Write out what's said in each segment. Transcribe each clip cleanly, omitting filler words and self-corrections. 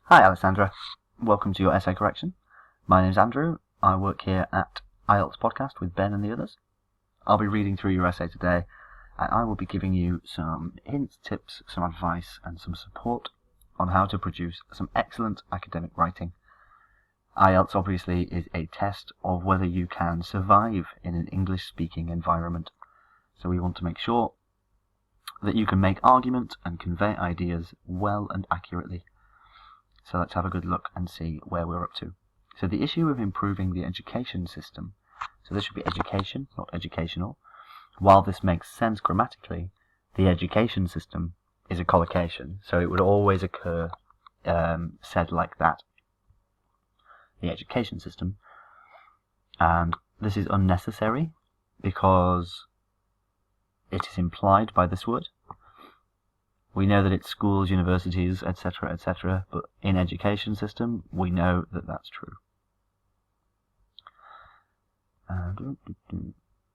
Hi Alessandra, welcome to your essay correction. My name is Andrew, I work here at IELTS Podcast with Ben and the others. I'll be reading through your essay today and I will be giving you some hints, tips, some advice and some support on how to produce some excellent academic writing. IELTS obviously is a test of whether you can survive in an English-speaking environment. So we want to make sure that you can make argument and convey ideas well and accurately. So let's have a good look and see where we're up to. So the issue of improving the education system, so this should be education, not educational. While this makes sense grammatically, the education system is a collocation, so it would always occur said like that. The education system. And this is unnecessary because it is implied by this word. We know that it's schools, universities, etc., etc., but in education system, we know that that's true.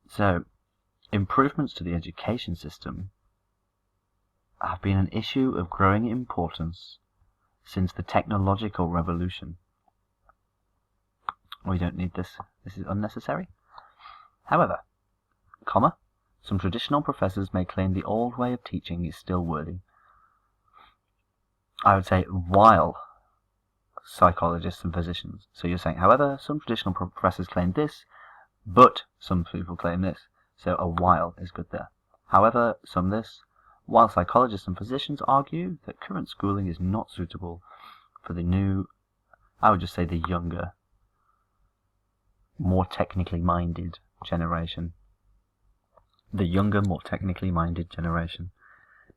So, improvements to the education system have been an issue of growing importance since the technological revolution. We don't need this. This is unnecessary. However, some traditional professors may claim the old way of teaching is still worthy. I would say while psychologists and physicians. So you're saying, however, some traditional professors claim this, but some people claim this. So a while is good there. However, some this, while psychologists and physicians argue that current schooling is not suitable for the new, I would just say the younger, more technically minded generation. The younger, more technically minded generation.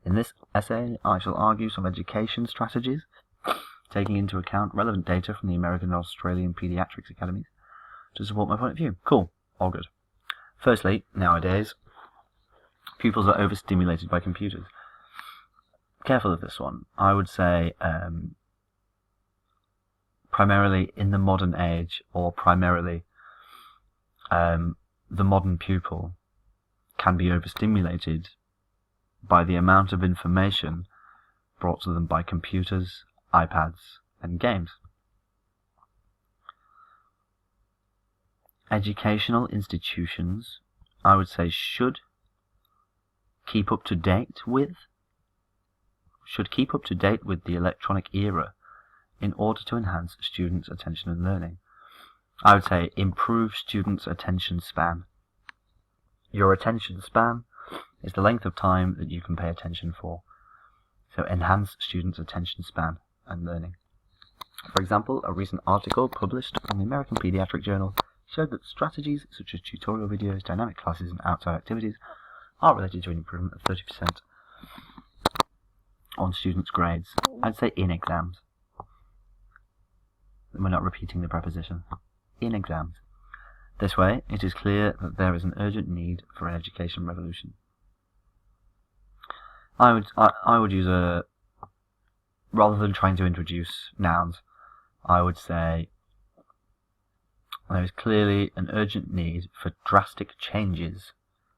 In this essay, I shall argue some education strategies, taking into account relevant data from the American and Australian Pediatrics Academies, to support my point of view. Cool. All good. Firstly, nowadays, pupils are overstimulated by computers. Careful of this one. I would say primarily in the modern age, or primarily the modern pupil can be overstimulated by the amount of information brought to them by computers, iPads, and games. Educational institutions, I would say, should keep up to date with the electronic era in order to enhance students' attention and learning. I would say improve students' attention span. Your attention span is the length of time that you can pay attention for. So enhance students' attention span and learning. For example, a recent article published on the American Pediatric Journal showed that strategies such as tutorial videos, dynamic classes, and outside activities are related to an improvement of 30% on students' grades. I'd say in exams. We're not repeating the preposition. In exams. This way, it is clear that there is an urgent need for an education revolution. I would use rather than trying to introduce nouns, I would say there is clearly an urgent need for drastic changes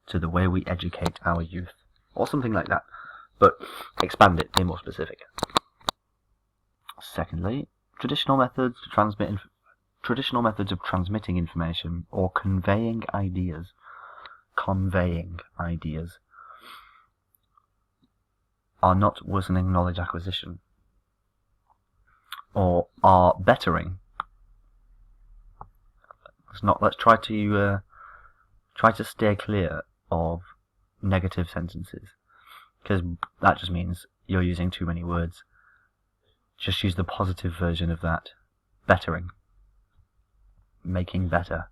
to the way we educate our youth, or something like that, but expand it, be more specific. Secondly, traditional methods of transmitting information or conveying ideas are not worsening knowledge acquisition, or are bettering. Let's try to steer clear of negative sentences, because that just means you're using too many words. Just use the positive version of that. Bettering. Making better.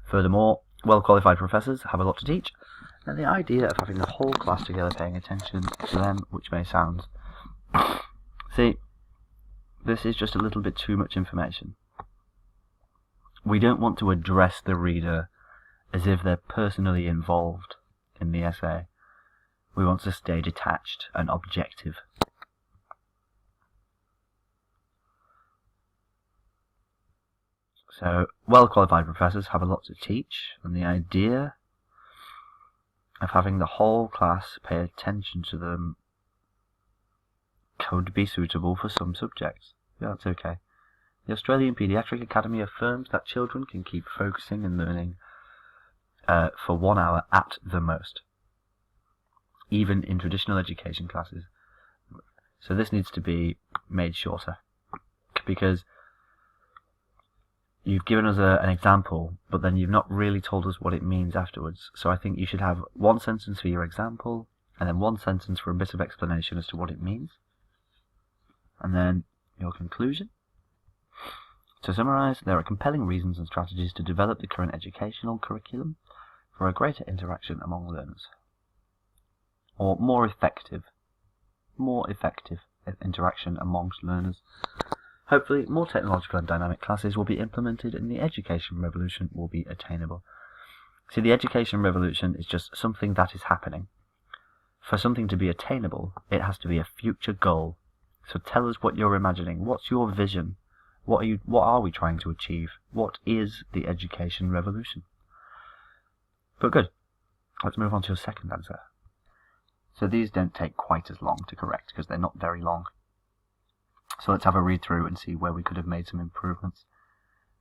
Furthermore, well-qualified professors have a lot to teach, and the idea of having the whole class together paying attention to them, which may sound... See, this is just a little bit too much information. We don't want to address the reader as if they're personally involved in the essay. We want to stay detached and objective. So, well-qualified professors have a lot to teach, and the idea of having the whole class pay attention to them could be suitable for some subjects. Yeah, that's okay. The Australian Paediatric Academy affirms that children can keep focusing and learning for 1 hour at the most, even in traditional education classes. So this needs to be made shorter, because you've given us an example, but then you've not really told us what it means afterwards. So I think you should have one sentence for your example, and then one sentence for a bit of explanation as to what it means, and then your conclusion. To summarise, there are compelling reasons and strategies to develop the current educational curriculum for a greater interaction among learners, or more effective interaction amongst learners. Hopefully, more technological and dynamic classes will be implemented and the education revolution will be attainable. See, the education revolution is just something that is happening. For something to be attainable, it has to be a future goal. So tell us what you're imagining. What's your vision? What are we trying to achieve? What is the education revolution? But good. Let's move on to your second answer. So these don't take quite as long to correct because they're not very long. So let's have a read through and see where we could have made some improvements.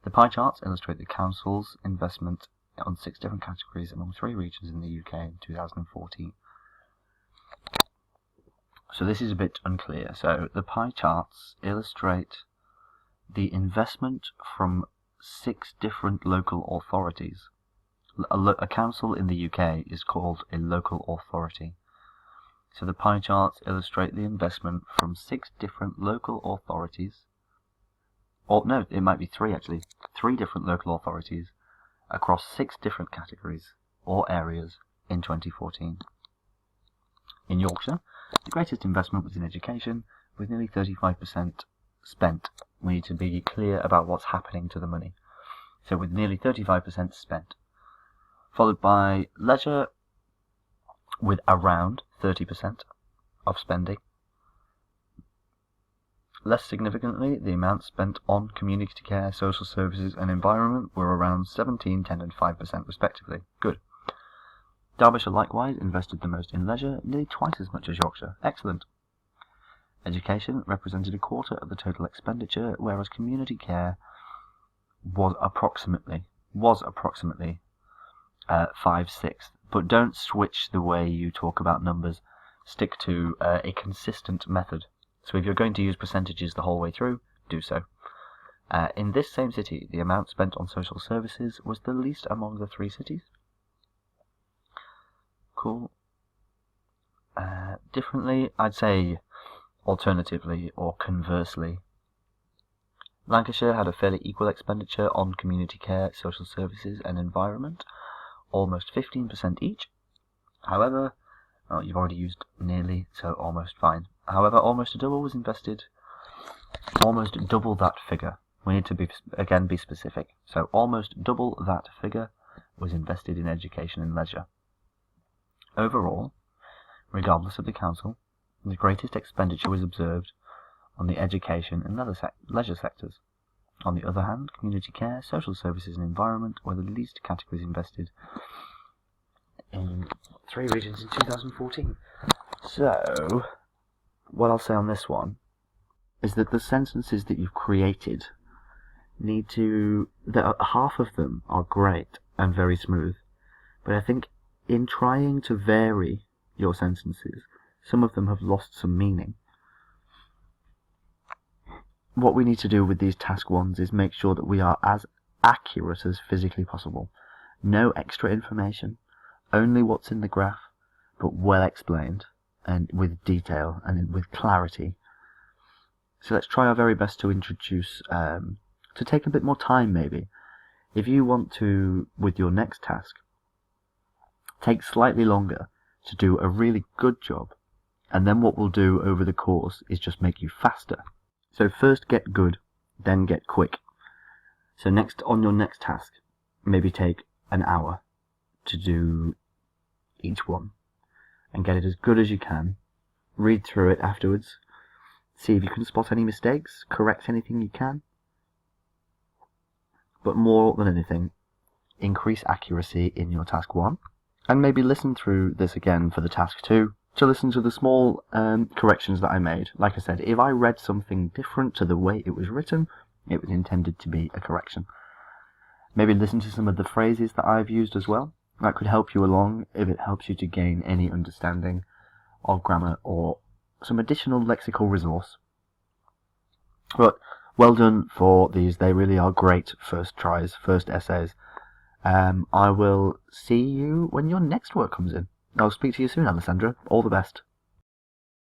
The pie charts illustrate the Council's investment on 6 different categories among 3 regions in the UK in 2014. So this is a bit unclear. So the pie charts illustrate the investment from 6 different local authorities. A council in the UK is called a local authority. So the pie charts illustrate the investment from 6 different local authorities. Or no, it might be 3 actually. 3 different local authorities across 6 different categories or areas in 2014. In Yorkshire, the greatest investment was in education, with nearly 35% spent. We need to be clear about what's happening to the money. So with nearly 35% spent. Followed by leisure, with around 30% of spending. Less significantly, the amounts spent on community care, social services and environment were around 17%, 10% and 5% respectively. Good. Derbyshire likewise invested the most in leisure, nearly twice as much as Yorkshire. Excellent. Education represented a quarter of the total expenditure, whereas community care was approximately 5/6. But don't switch the way you talk about numbers. Stick to a consistent method. So if you're going to use percentages the whole way through, do so. In this same city, the amount spent on social services was the least among the 3 cities. Cool. Differently, I'd say alternatively or conversely. Lancashire had a fairly equal expenditure on community care, social services and environment, almost 15% each. However, you've already used nearly, so almost fine. However, almost double was invested, almost double that figure. We need to be specific. So almost double that figure was invested in education and leisure. Overall, regardless of the council, the greatest expenditure was observed on the education and leisure sectors. On the other hand, community care, social services and environment were the least categories invested in 3 regions in 2014. So, what I'll say on this one is that the sentences that you've created half of them are great and very smooth, but I think in trying to vary your sentences, some of them have lost some meaning. What we need to do with these task 1s is make sure that we are as accurate as physically possible. No extra information, only what's in the graph, but well explained and with detail and with clarity. So let's try our very best to introduce, to take a bit more time maybe. If you want to, with your next task, take slightly longer to do a really good job, and then what we'll do over the course is just make you faster. So first get good, then get quick. So on your next task, maybe take an hour to do each one and get it as good as you can. Read through it afterwards, see if you can spot any mistakes, correct anything you can. But more than anything, increase accuracy in your task 1, and maybe listen through this again for the task 2 to listen to the small corrections that I made. Like I said, if I read something different to the way it was written, it was intended to be a correction. Maybe listen to some of the phrases that I've used as well. That could help you along if it helps you to gain any understanding of grammar or some additional lexical resource. But well done for these. They really are great first tries, first essays. I will see you when your next work comes in. I'll speak to you soon, Alessandra. All the best.